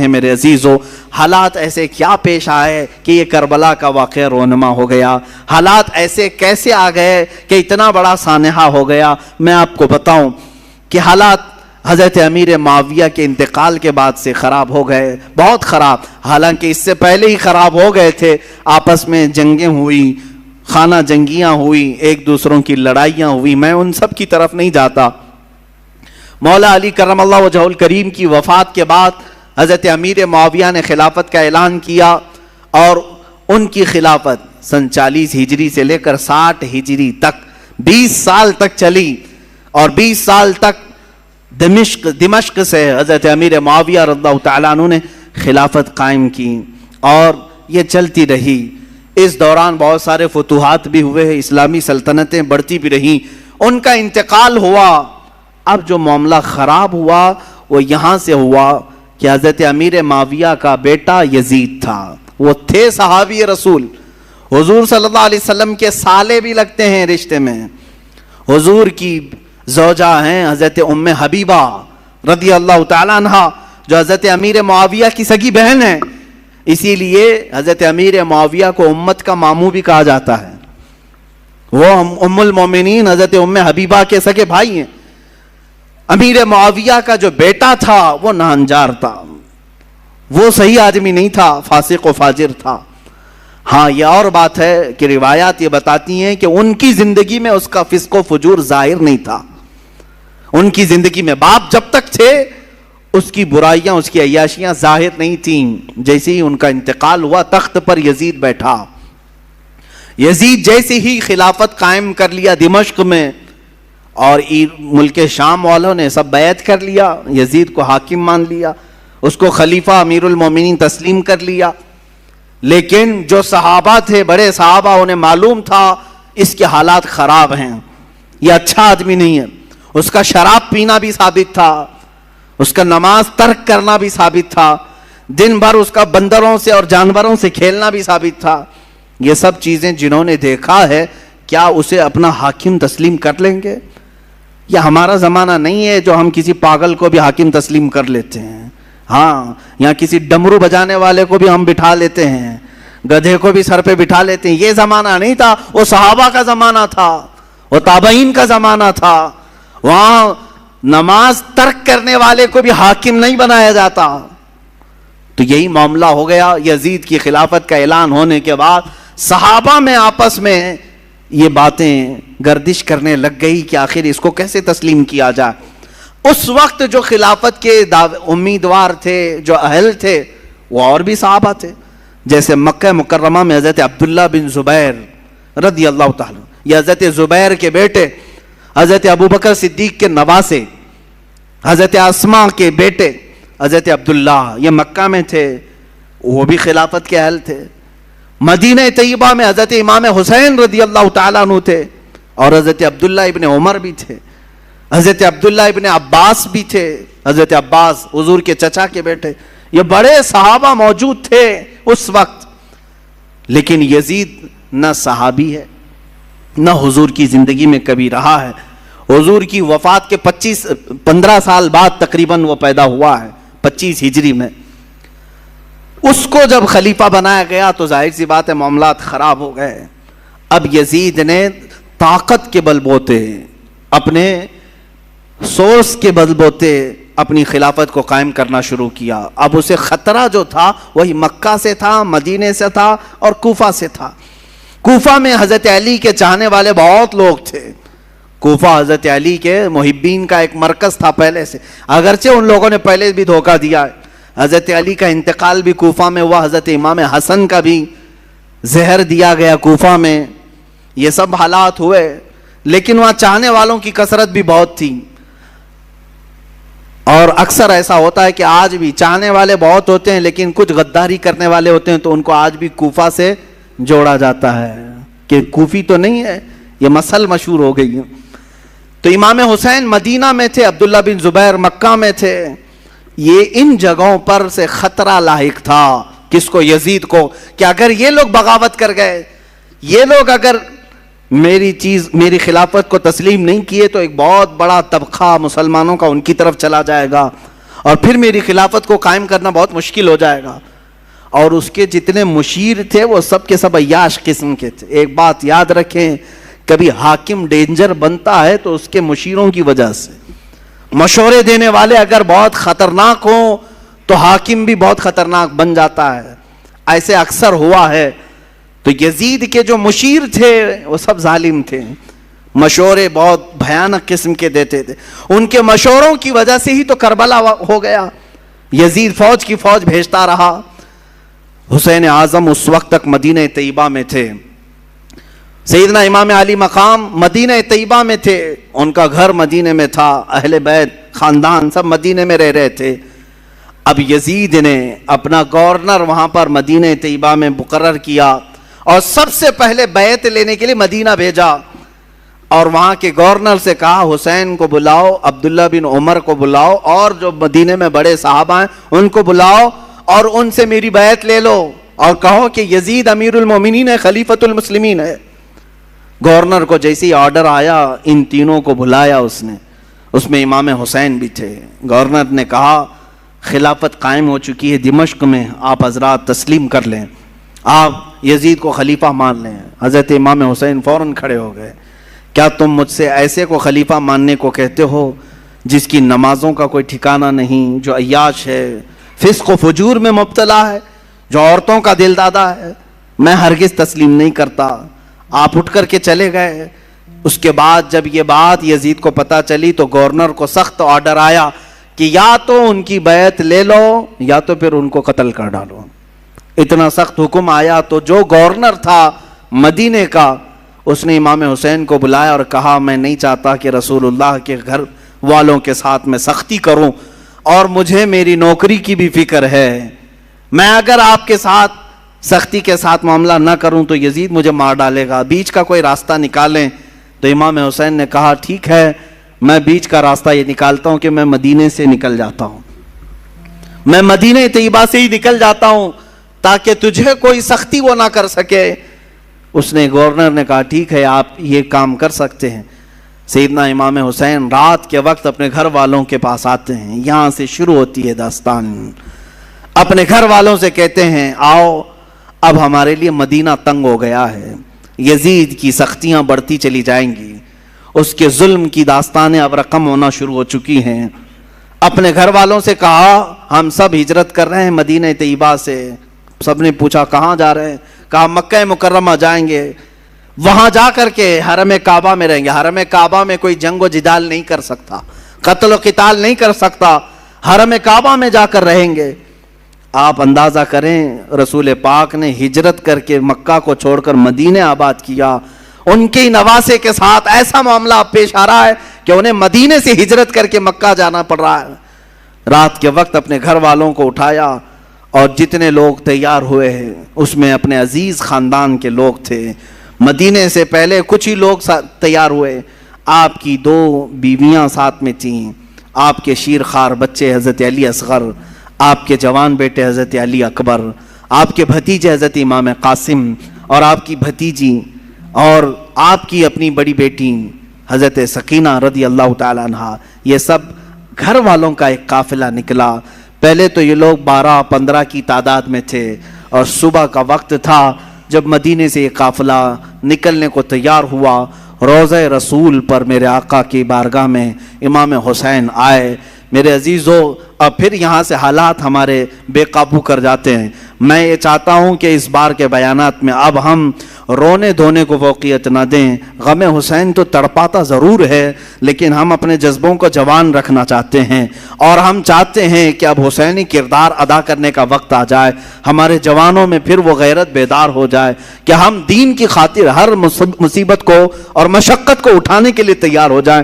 ہیں میرے عزیزو، حالات ایسے کیا پیش آئے کہ یہ کربلا کا واقعہ رونما ہو گیا؟ حالات ایسے کیسے آ گئے کہ اتنا بڑا سانحہ ہو گیا؟ میں آپ کو بتاؤں کہ حالات حضرت امیر معاویہ کے انتقال کے بعد سے خراب ہو گئے، بہت خراب، حالانکہ اس سے پہلے ہی خراب ہو گئے تھے۔ آپس میں جنگیں ہوئی، خانہ جنگیاں ہوئی، ایک دوسروں کی لڑائیاں ہوئی، میں ان سب کی طرف نہیں جاتا۔ مولا علی کرم اللہ وجہہ الکریم کی وفات کے بعد حضرت امیر معاویہ نے خلافت کا اعلان کیا، اور ان کی خلافت سن 40 ہجری سے لے کر 60 ہجری تک 20 سال تک چلی، اور 20 سال تک دمشق سے حضرت امیر معاویہ رضی اللہ تعالیٰ عنہ نے خلافت قائم کی، اور یہ چلتی رہی۔ اس دوران بہت سارے فتوحات بھی ہوئے، اسلامی سلطنتیں بڑھتی بھی رہیں، ان کا انتقال ہوا۔ اب جو معاملہ خراب ہوا وہ یہاں سے ہوا کہ حضرت امیر معاویہ کا بیٹا یزید تھا، وہ تھے صحابی رسول، حضور صلی اللہ علیہ وسلم کے سالے بھی لگتے ہیں رشتے میں، حضور کی زوجہ ہیں حضرت ام حبیبہ رضی اللہ تعالیٰ عنہ، جو حضرت امیر معاویہ کی سگی بہن ہے، اسی لیے حضرت امیر معاویہ کو امت کا ماموں بھی کہا جاتا ہے۔ وہ ام المومنین حضرت ام حبیبہ کے سگے بھائی ہیں۔ امیر معاویہ کا جو بیٹا تھا وہ ناہنجار تھا، وہ صحیح آدمی نہیں تھا، فاسق و فاجر تھا۔ ہاں یہ اور بات ہے کہ روایات یہ بتاتی ہیں کہ ان کی زندگی میں اس کا فسق و فجور ظاہر نہیں تھا، ان کی زندگی میں باپ جب تک تھے اس کی برائیاں، اس کی عیاشیاں ظاہر نہیں تھیں۔ جیسے ہی ان کا انتقال ہوا تخت پر یزید بیٹھا، یزید جیسے ہی خلافت قائم کر لیا دمشق میں، اور ملک شام والوں نے سب بیعت کر لیا، یزید کو حاکم مان لیا، اس کو خلیفہ امیر المومنین تسلیم کر لیا۔ لیکن جو صحابہ تھے، بڑے صحابہ، انہیں معلوم تھا اس کے حالات خراب ہیں، یہ اچھا آدمی نہیں ہے۔ اس کا شراب پینا بھی ثابت تھا، اس کا نماز ترک کرنا بھی ثابت تھا، دن بھر اس کا بندروں سے اور جانوروں سے کھیلنا بھی ثابت تھا۔ یہ سب چیزیں جنہوں نے دیکھا ہے، کیا اسے اپنا حاکم تسلیم کر لیں گے؟ یہ ہمارا زمانہ نہیں ہے جو ہم کسی پاگل کو بھی حاکم تسلیم کر لیتے ہیں۔ ہاں، یہاں کسی ڈمرو بجانے والے کو بھی ہم بٹھا لیتے ہیں، گدھے کو بھی سر پہ بٹھا لیتے ہیں۔ یہ زمانہ نہیں تھا، وہ صحابہ کا زمانہ تھا، وہ تابعین کا زمانہ تھا۔ وہاں نماز ترک کرنے والے کو بھی حاکم نہیں بنایا جاتا۔ تو یہی معاملہ ہو گیا۔ یزید کی خلافت کا اعلان ہونے کے بعد صحابہ میں آپس میں یہ باتیں گردش کرنے لگ گئی کہ آخر اس کو کیسے تسلیم کیا جائے۔ اس وقت جو خلافت کے امیدوار تھے، جو اہل تھے، وہ اور بھی صحابہ تھے، جیسے مکہ مکرمہ میں حضرت عبداللہ بن زبیر رضی اللہ تعالیٰ، یہ حضرت زبیر کے بیٹے، حضرت ابوبکر صدیق کے نواسے، حضرت اسماء کے بیٹے حضرت عبداللہ، یہ مکہ میں تھے، وہ بھی خلافت کے اہل تھے۔ مدینہ طیبہ میں حضرت امام حسین رضی اللہ تعالیٰ عنہ تھے، اور حضرت عبداللہ ابن عمر بھی تھے، حضرت عبداللہ ابن عباس بھی تھے، حضرت عباس حضور کے چچا کے بیٹے۔ یہ بڑے صحابہ موجود تھے اس وقت۔ لیکن یزید نہ صحابی ہے، نہ حضور کی زندگی میں کبھی رہا ہے۔ حضور کی وفات کے 15 سال بعد تقریباً وہ پیدا ہوا ہے، 25 ہجری میں۔ اس کو جب خلیفہ بنایا گیا تو ظاہر سی بات ہے معاملات خراب ہو گئے۔ اب یزید نے طاقت کے بل بوتے، اپنے سورس کے بل بوتے اپنی خلافت کو قائم کرنا شروع کیا۔ اب اسے خطرہ جو تھا وہی مکہ سے تھا، مدینے سے تھا، اور کوفہ سے تھا۔ کوفہ میں حضرت علی کے چاہنے والے بہت لوگ تھے۔ کوفہ حضرت علی کے محبین کا ایک مرکز تھا پہلے سے، اگرچہ ان لوگوں نے پہلے بھی دھوکہ دیا ہے۔ حضرت علی کا انتقال بھی کوفہ میں ہوا، حضرت امام حسن کا بھی زہر دیا گیا کوفہ میں، یہ سب حالات ہوئے۔ لیکن وہاں چاہنے والوں کی کثرت بھی بہت تھی، اور اکثر ایسا ہوتا ہے کہ آج بھی چاہنے والے بہت ہوتے ہیں لیکن کچھ غداری کرنے والے ہوتے ہیں، تو ان کو آج بھی کوفہ سے جوڑا جاتا ہے کہ کوفی تو نہیں ہے، یہ مسل مشہور ہو گئی ہے۔ تو امام حسین مدینہ میں تھے، عبداللہ بن زبیر مکہ میں تھے۔ یہ ان جگہوں پر سے خطرہ لاحق تھا، کس کو؟ یزید کو، کہ اگر یہ لوگ بغاوت کر گئے، یہ لوگ اگر میری خلافت کو تسلیم نہیں کیے، تو ایک بہت بڑا طبقہ مسلمانوں کا ان کی طرف چلا جائے گا، اور پھر میری خلافت کو قائم کرنا بہت مشکل ہو جائے گا. اور اس کے جتنے مشیر تھے وہ سب کے سب عیاش قسم کے تھے. ایک بات یاد رکھیں, کبھی حاکم ڈینجر بنتا ہے تو اس کے مشیروں کی وجہ سے. مشورے دینے والے اگر بہت خطرناک ہوں تو حاکم بھی بہت خطرناک بن جاتا ہے. ایسے اکثر ہوا ہے. تو یزید کے جو مشیر تھے وہ سب ظالم تھے, مشورے بہت بھیانک قسم کے دیتے تھے. ان کے مشوروں کی وجہ سے ہی تو کربلا ہو گیا. یزید فوج کی فوج بھیجتا رہا. حسین اعظم اس وقت تک مدینہ طیبہ میں تھے. سیدنا امام علی مقام مدینہ طیبہ میں تھے, ان کا گھر مدینہ میں تھا, اہل بیت خاندان سب مدینہ میں رہ رہے تھے. اب یزید نے اپنا گورنر وہاں پر مدینہ طیبہ میں مقرر کیا اور سب سے پہلے بیعت لینے کے لیے مدینہ بھیجا. اور وہاں کے گورنر سے کہا حسین کو بلاؤ, عبداللہ بن عمر کو بلاؤ, اور جو مدینہ میں بڑے صحابہ ہیں ان کو بلاؤ اور ان سے میری بیعت لے لو, اور کہو کہ یزید امیر المومنین ہے, خلیفۃ المسلمین ہے. گورنر کو جیسے ہی آرڈر آیا ان تینوں کو بلایا اس نے, اس میں امام حسین بھی تھے. گورنر نے کہا خلافت قائم ہو چکی ہے دمشق میں, آپ حضرات تسلیم کر لیں, آپ یزید کو خلیفہ مان لیں. حضرت امام حسین فوراً کھڑے ہو گئے. کیا تم مجھ سے ایسے کو خلیفہ ماننے کو کہتے ہو جس کی نمازوں کا کوئی ٹھکانہ نہیں, جو عیاش ہے, فسق و فجور میں مبتلا ہے, جو عورتوں کا دل دادا ہے؟ میں ہرگز تسلیم نہیں کرتا. آپ اٹھ کر کے چلے گئے. اس کے بعد جب یہ بات یزید کو پتا چلی تو گورنر کو سخت آرڈر آیا کہ یا تو ان کی بیعت لے لو یا تو پھر ان کو قتل کر ڈالو. اتنا سخت حکم آیا تو جو گورنر تھا مدینے کا اس نے امام حسین کو بلایا اور کہا میں نہیں چاہتا کہ رسول اللہ کے گھر والوں کے ساتھ میں سختی کروں, اور مجھے میری نوکری کی بھی فکر ہے. میں اگر آپ کے ساتھ سختی کے ساتھ معاملہ نہ کروں تو یزید مجھے مار ڈالے گا, بیچ کا کوئی راستہ نکالیں. تو امام حسین نے کہا ٹھیک ہے, میں بیچ کا راستہ یہ نکالتا ہوں کہ میں مدینے سے نکل جاتا ہوں, میں مدینہ طیبہ سے ہی نکل جاتا ہوں تاکہ تجھے کوئی سختی وہ نہ کر سکے. اس نے گورنر نے کہا ٹھیک ہے آپ یہ کام کر سکتے ہیں. سیدنا امام حسین رات کے وقت اپنے گھر والوں کے پاس آتے ہیں. یہاں سے شروع ہوتی ہے داستان. اپنے گھر والوں سے کہتے ہیں آؤ اب ہمارے لیے مدینہ تنگ ہو گیا ہے, یزید کی سختیاں بڑھتی چلی جائیں گی, اس کے ظلم کی داستانیں اب رقم ہونا شروع ہو چکی ہیں. اپنے گھر والوں سے کہا ہم سب ہجرت کر رہے ہیں مدینہ طیبہ سے. سب نے پوچھا کہاں جا رہے ہیں؟ کہا مکہ مکرمہ جائیں گے, وہاں جا کر کے حرم کعبہ میں رہیں گے. حرم کعبہ میں کوئی جنگ و جدال نہیں کر سکتا, قتل و قتال نہیں کر سکتا, حرم کعبہ میں جا کر رہیں گے. آپ اندازہ کریں رسول پاک نے ہجرت کر کے مکہ کو چھوڑ کر مدینہ آباد کیا. ان کے نواسے کے ساتھ ایسا معاملہ پیش آ رہا ہے کہ انہیں مدینے سے ہجرت کر کے مکہ جانا پڑ رہا ہے. رات کے وقت اپنے گھر والوں کو اٹھایا اور جتنے لوگ تیار ہوئے ہیں اس میں اپنے عزیز خاندان کے لوگ تھے. مدینے سے پہلے کچھ ہی لوگ تیار ہوئے. آپ کی 2 بیویاں ساتھ میں تھیں, آپ کے شیرخوار بچے حضرت علی اصغر, آپ کے جوان بیٹے حضرت علی اکبر, آپ کے بھتیجے حضرت امام قاسم, اور آپ کی بھتیجی, اور آپ کی اپنی بڑی بیٹی حضرت سکینہ رضی اللہ تعالیٰ عنہا. یہ سب گھر والوں کا ایک قافلہ نکلا. پہلے تو یہ لوگ 12-15 کی تعداد میں تھے, اور صبح کا وقت تھا جب مدینے سے یہ قافلہ نکلنے کو تیار ہوا. روضہ رسول پر میرے آقا کی بارگاہ میں امام حسین آئے. میرے عزیزو اب پھر یہاں سے حالات ہمارے بے قابو کر جاتے ہیں. میں یہ چاہتا ہوں کہ اس بار کے بیانات میں اب ہم رونے دھونے کو فوقیت نہ دیں. غم حسین تو تڑپاتا ضرور ہے لیکن ہم اپنے جذبوں کو جوان رکھنا چاہتے ہیں, اور ہم چاہتے ہیں کہ اب حسینی کردار ادا کرنے کا وقت آ جائے. ہمارے جوانوں میں پھر وہ غیرت بیدار ہو جائے کہ ہم دین کی خاطر ہر مصیبت کو اور مشقت کو اٹھانے کے لیے تیار ہو جائیں.